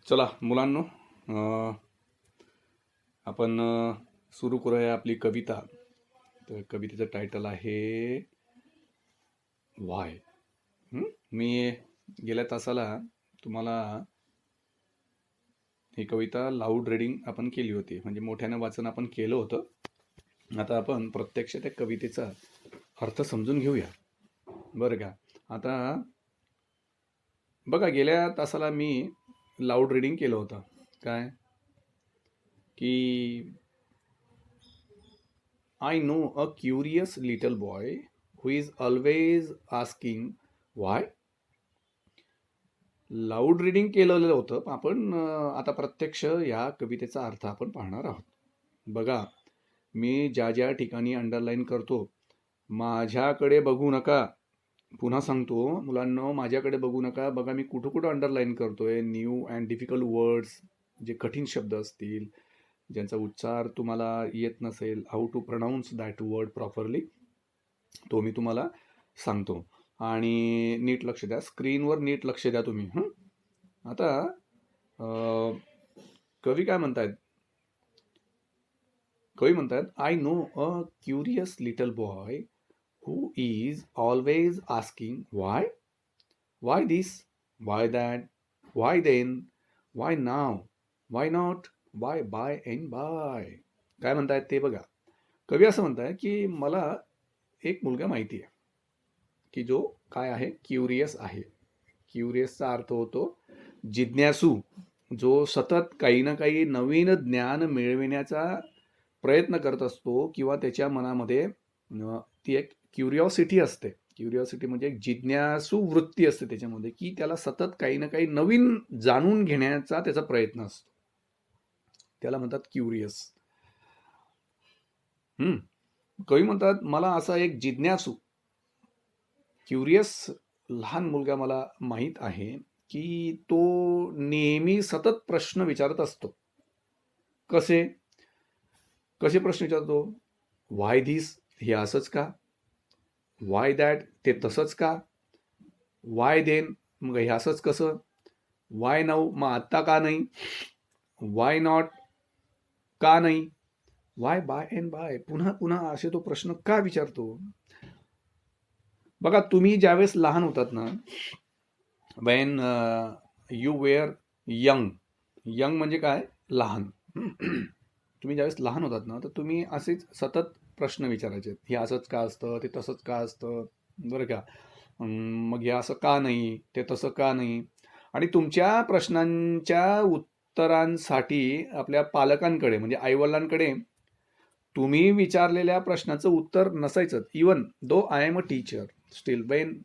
चला मुलांनो, आपण सुरू करूया आपली कविता. तर कवितेचं टायटल आहे व्हाय. मी गेल्या तासाला तुम्हाला ही कविता लाऊड रीडिंग आपण केली होती, म्हणजे मोठ्यानं वाचन आपण केलं होतं. आता आपण प्रत्यक्ष त्या कवितेचा अर्थ समजून घेऊया, बरं का. आता बघा, गेल्या तासाला मी लाऊड रीडिंग केलं होतं. काय की I know a curious little boy who is always asking why. Loud reading केलेलं होतं आपण. आता प्रत्यक्ष या कवितेचा अर्थ आपण पाहणार आहोत. बघा, मी ज्या ज्या ठिकाणी अंडरलाईन करतो, माझ्याकडे बघू नका. पुन्हा सांगतो मुलांनो, माझ्याकडे बघू नका. बघा, मी कुठं कुठं अंडरलाईन करतोय. न्यू अँड डिफिकल्ट वर्ड्स, जे कठीण शब्द असतील, ज्यांचा उच्चार तुम्हाला येत नसेल, how to pronounce that word properly, तो मी तुम्हाला सांगतो. आणि नीट लक्ष द्या, स्क्रीनवर नीट लक्ष द्या तुम्ही. आता कवी काय म्हणतायत? कवी म्हणतात, I know a curious little boy who is always asking why this, why that, why then, why now, why not, why by and by. काय म्हणतायत ते बघा. कवी असं म्हणताय की मला एक मुलगा माहिती आहे की जो काय आहे, क्युरियस आहे. क्युरियसचा अर्थ होतो जिज्ञासू, जो सतत काही ना काही नवीन ज्ञान मिळविण्याचा प्रयत्न करत असतो, किंवा त्याच्या मनामध्ये ती एक क्युरिओसिटी असते. क्युरिओसिटी म्हणजे एक जिज्ञासू वृत्ती असते त्याच्यामध्ये, की त्याला सतत काही ना काही नवीन जाणून घेण्याचा त्याचा प्रयत्न असतो. त्याला म्हणतात क्युरियस. कवी म्हणतात, मला असा एक जिज्ञासू क्युरियस लहान मुलगा मला माहीत आहे की तो नेहमी सतत प्रश्न विचारत असतो. कसे कसे प्रश्न विचारतो? व्हाय धिस, हे असंच का? वाय दॅट, ते तसंच का? वाय देन, मग हे असंच कसं? वाय नाऊ, मग आत्ता का नाही? वाय नॉट, का नाही? वाय बाय अँड बाय, पुन्हा पुन्हा असे तो प्रश्न का विचारतो? बघा, तुम्ही ज्यावेळेस लहान होतात ना, when you were young. Young म्हणजे काय? लहान. तुम्ही ज्यावेळेस लहान होतात ना, तर तुम्ही असेच सतत प्रश्न विचारायचे. हे असंच का असतं, ते तसंच का असतं, बरं का. मग हे असं का नाही, ते तसं का नाही. आणि तुमच्या प्रश्नांच्या उत्तरांसाठी आपल्या पालकांकडे, म्हणजे आईवडिलांकडे, तुम्ही विचारलेल्या प्रश्नाचं उत्तर नसायचं. Even though I am a teacher, still when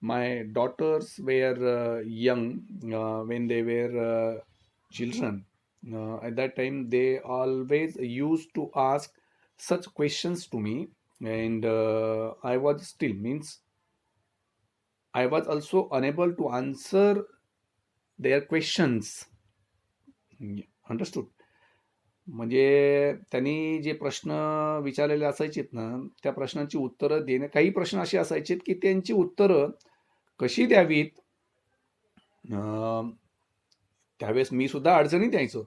my daughters were young, when they were children, at that time they always used to ask such questions to me, and I was still, means I was also unable to answer their questions. Understood? म्हणजे त्यांनी जे प्रश्न विचारलेले असायचेत ना, त्या प्रश्नांची उत्तरं देणे, काही प्रश्न असे असायचे की त्यांची उत्तरं कशी द्यावीत, त्यावेळेस मी सुद्धा अडचणीत यायचो.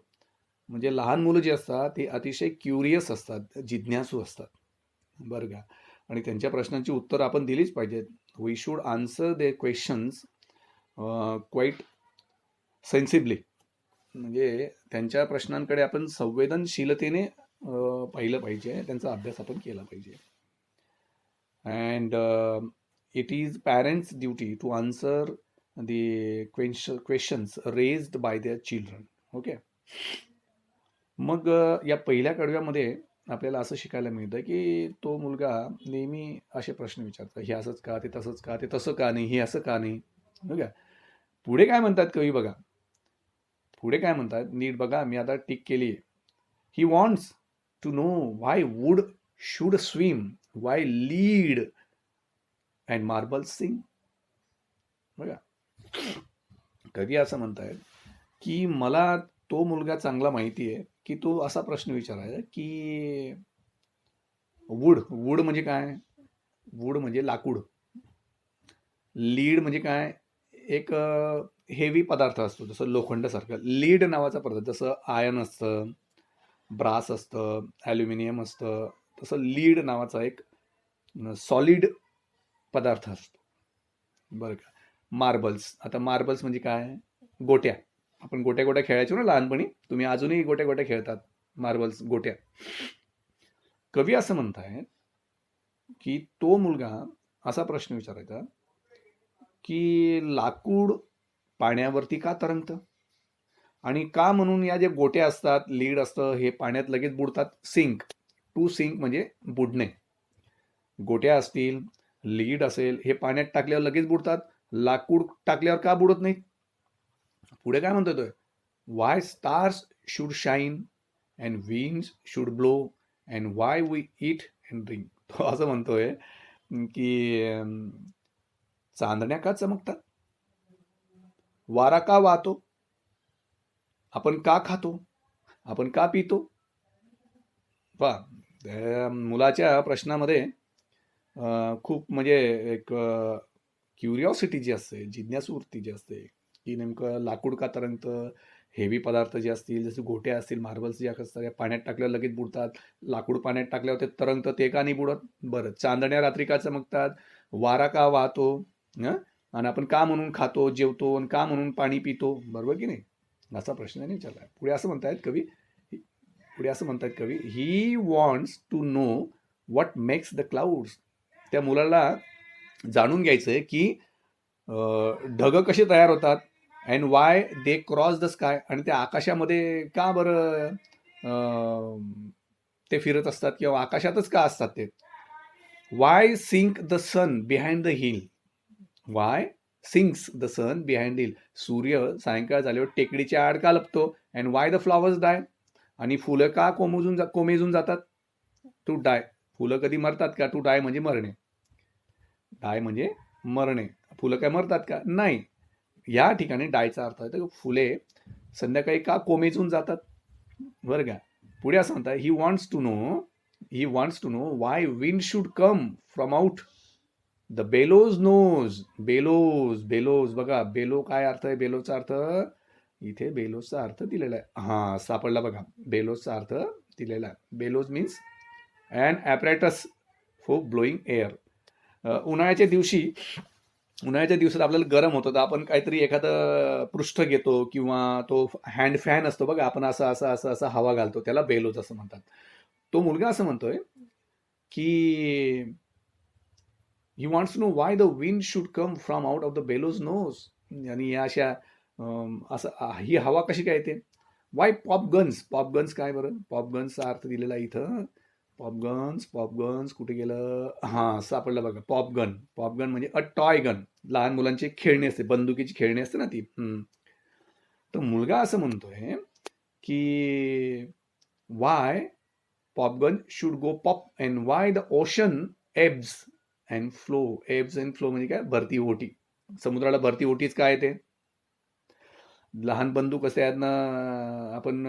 म्हणजे लहान मुलं जी असतात ते अतिशय क्युरियस असतात, जिज्ञासू असतात, बरं का. आणि त्यांच्या प्रश्नांची उत्तर आपण दिलीच पाहिजेत. We should answer the questions quite sensibly. म्हणजे त्यांच्या प्रश्नांकडे आपण संवेदनशीलतेने पाहिलं पाहिजे, त्यांचा अभ्यास आपण केला पाहिजे. And it is parents duty to answer the questions raised by their children. Okay. मग या पहिल्या कडव्यामध्ये आपल्याला असं शिकायला मिळतं की तो मुलगा नेहमी असे प्रश्न विचारतो, हे असंच का, ते तसंच का, ते तसं का नाही, हे असं का नाही. बघा पुढे काय म्हणतात कवी. बघा पुढे काय म्हणतात, नीट बघा, मी आता टिक केली. He wants to know why wood should swim, why lead and marble sink. बघा, कवी असं म्हणतायत की मला तो मुलगा चांगला माहिती आहे की तो असा प्रश्न विचारायचा की वूड, वूड म्हणजे काय? वूड म्हणजे लाकूड. लीड म्हणजे काय? एक हेवी पदार्थ असतो, जसं लोखंडासारखं. लीड नावाचा पदार्थ, जसं आयर्न असतं, ब्रास असतं, ॲल्युमिनियम असतं, तसं लीड नावाचा एक सॉलिड पदार्थ असतो, बरं का. मार्बल्स, आता मार्बल्स म्हणजे काय? गोट्या. आपण गोट्या गोट्या खेळायचो ना लहानपणी. तुम्ही अजूनही गोट्या गोट्या खेळतात, मार्बल्स, गोट्या. कवी असं म्हणतायत की तो मुलगा असा प्रश्न विचारायचा की लाकूड पाण्यावरती का तरंगतं, आणि का म्हणून या ज्या गोट्या असतात, लीड असतं, हे पाण्यात लगेच बुडतात. सिंक, टू सिंक म्हणजे बुडणे. गोट्या असतील, लीड असेल, हे पाण्यात टाकल्यावर लगेच बुडतात. लाकूड टाकल्यावर का बुडत नाहीत? पुढे काय म्हणतोय तो? Why stars should shine and winds should blow and why we eat and drink. तो असं म्हणतोय की चांदण्या का चमकतात, वारा का वाहतो, आपण का खातो, आपण का पितो. पहा, त्या मुलाच्या प्रश्नामध्ये खूप म्हणजे एक क्युरिओसिटी जी असते, जिज्ञासू वृत्ती जी असते, की नेमकं लाकूड का तरंगतं, हेवी पदार्थ जे असतील, जसे गोट्या असतील, मार्बल्स जे असतात, पाण्यात टाकल्यावर लगेच बुडतात. लाकूड पाण्यात टाकल्यावर ते तरंगतं, ते का नाही बुडत? बरं, चांदण्या रात्री का चमकतात, वारा का वाहतो, आणि आपण का म्हणून खातो, जेवतो, आणि का म्हणून पाणी पितो, बरोबर की नाही? असा प्रश्न नाही विचारला. पुढे असं म्हणतायत कवी, he wants to know what makes the clouds. त्या मुलाला जाणून घ्यायचंय की ढग कसे तयार होतात, and why they cross the sky, आणि त्या आकाशामध्ये का बरं ते फिरत असतात, किंवा आकाशातच का असतात ते. Why sink the sun behind the hill, why sinks the sun behind hill, सूर्य सायंकाळ झाल्यावर टेकडीच्या आड का लपतो, and why the flowers die, आणि फुलं का कोमेजून जातात, टू डाय. फुलं कधी मरतात का? टू डाय म्हणजे मरणे, डाय म्हणजे मरणे. फुलं काय मरतात का? नाही. या ठिकाणी डायचा अर्थ आहे तर फुले संध्याकाळी का कोमेजून जातात, बरं का. पुढे असं म्हणतात, he wants to know why wind should come from out the bellows nose. Bellows बघा, बेलो काय अर्थ आहे? बेलोचा अर्थ इथे, बेलोजचा अर्थ दिलेला आहे. हा, सापडला बघा, बेलोजचा अर्थ दिलेला आहे. Bellows means and apparatus for blowing air. उन्हाळ्याच्या दिवसात आपल्याला गरम होतं, तर आपण काहीतरी एखादं पृष्ठ घेतो, किंवा तो हँड फॅन असतो बघा, आपण असं हवा घालतो, त्याला बेलोज असं म्हणतात. तो मुलगा असं म्हणतोय की he wants to know why the wind should come from out of the bellows nose. आणि या अशा असं ही हवा कशी काय येते. वाय पॉपगन्स काय बरं? पॉपगन्सचा अर्थ दिलेला इथं. पॉपगन्स कुठे गेलं? हां, सापडलं बघा. पॉपगन म्हणजे अ टॉय गन. लहान मुलांची खेळणी असते, बंदुकीची खेळणी असते ना ती. तर मुलगा असं म्हणतोय की why popgun should go pop and why the ocean ebbs and flow. म्हणजे काय? भरती ओटी. समुद्राला भरती ओटीच काय ते? लहान बंदूक असते, यातनं आपण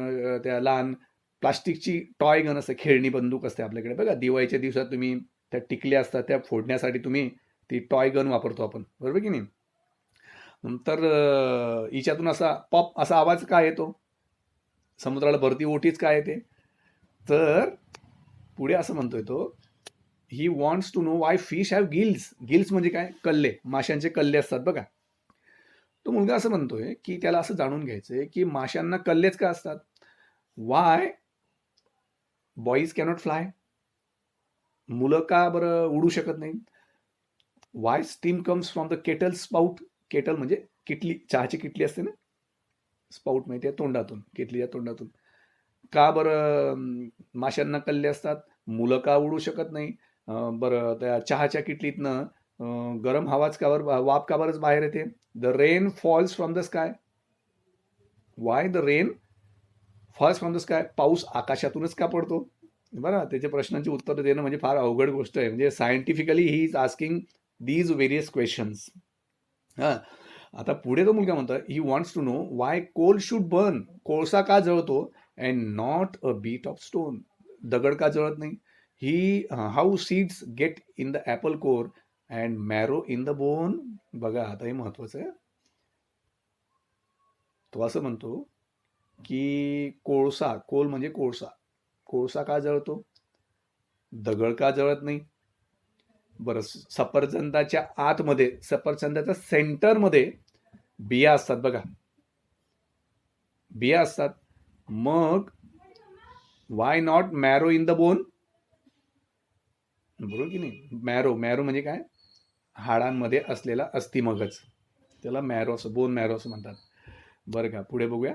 त्या लहान प्लास्टिकची टॉय गन असते, खेळणी बंदूक असते आपल्याकडे बघा. दिवाळीच्या दिवसात तुम्ही त्या टिकल्या असतात, त्या फोडण्यासाठी तुम्ही ती टॉय गन वापरतो आपण, बरोबर की नाही. नंतर हिच्यातून असा पॉप असा आवाज काय येतो? समुद्राला भरती ओटीच काय येते? तर पुढे असं म्हणतोय तो, he wants to know why fish have gills म्हणजे काय? कल्ले, माशांचे कल्ले असतात बघा. तो मुलगा असं म्हणतोय की त्याला असं जाणून घ्यायचंय की माशांना कल्लेच का असतात. वाय बॉईज कॅनॉट फ्लाय, मुलं का बरं उडू शकत नाही. Y steam comes from the kettle spout, kettle म्हणजे किटली, चहाची किटली असते ना, स्पाउट माहिती आहे, तोंडातून, किटलीच्या तोंडातून. का बरं माशांना कल्ले असतात, मुलं का उडू शकत नाही. बरं, त्या चहाच्या किटलीतनं गरम हवाच का बरं, वाफ का बरंच बाहेर येते. The rain falls from the sky, why the rain falls from the sky, पाऊस आकाशातूनच का पडतो. बरं, त्याच्या प्रश्नांची उत्तरं देणं म्हणजे फार अवघड गोष्ट आहे. म्हणजे scientifically he is asking these various questions. हां, आता पुढे तो मुलगा म्हणतो, he wants to know why coal should burn, कोळसा का जळतो, and not a bit of stone, दगड का जळत नाही. He how seeds get in the apple core and marrow in the bone. बघा, आता हे महत्वाचं आहे. तो असं म्हणतो की कोळसा, कोल म्हणजे कोळसा, कोळसा का जळतो? दगड का जळत नाही? बरं, सफरचंदाच्या आतमध्ये, सफरचंदाच्या सेंटरमध्ये बिया असतात बघा, बिया असतात. मग why not marrow in the bone? बरोबर की नाही? मॅरो, मॅरो म्हणजे काय? हाडांमध्ये असलेला अस्थिमगज, त्याला मॅरो असं, बोन मॅरो असं म्हणतात. बरं का, पुढे बघूया.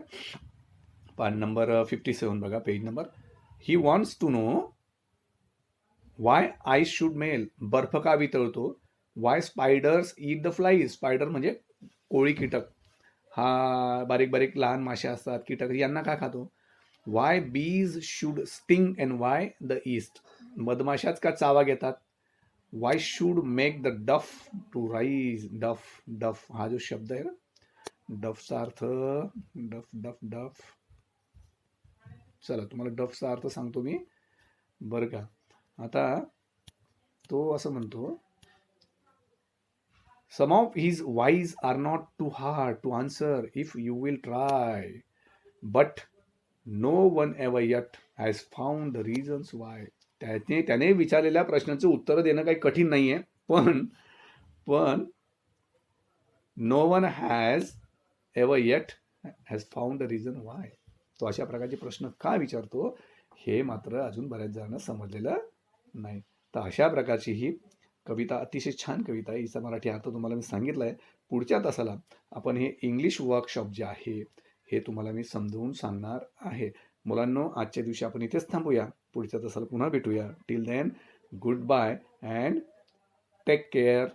पान नंबर 57 बघा, page number. He wants to know why ice should melt. बर्फ का वितळतो? Why spiders eat the flies. Spider म्हणजे कोळी कीटक, हा बारीक बारीक लहान मासे असतात, कीटक, यांना का खातो? Why bees should sting and why the east. मधमाशाच का चावा घेतात? Why should make the dough to rise. Dough, dough हा जो शब्द आहे ना, डफचा अर्थ, डफ डफ डफ, चला तुम्हाला डफचा अर्थ सांगतो मी, बरं का. आता तो असं म्हणतो, some of his whys are not too hard to answer if you will try, but no one ever yet has found the reasons why. त्याने विचारलेल्या प्रश्नाचं उत्तर देणं काही कठीण नाही आहे, पण no one has ever yet has found the reason why. तो अशा प्रकारचे प्रश्न का विचारतो हे मात्र अजून बऱ्याच जणांना समजलेलं नाही. तर अशा प्रकारची ही कविता, अतिशय छान कविता आहे. हिचा मराठी अर्थ तुम्हाला मी सांगितलं आहे. पुढच्या तासाला आपण हे इंग्लिश वर्कशॉप जे आहे हे तुम्हाला मी समजवून सांगणार आहे. मुलांनो, आजच्या दिवशी आपण इथेच थांबूया. पुढच्या तासाला पुन्हा भेटूया. Till then, goodbye and take care.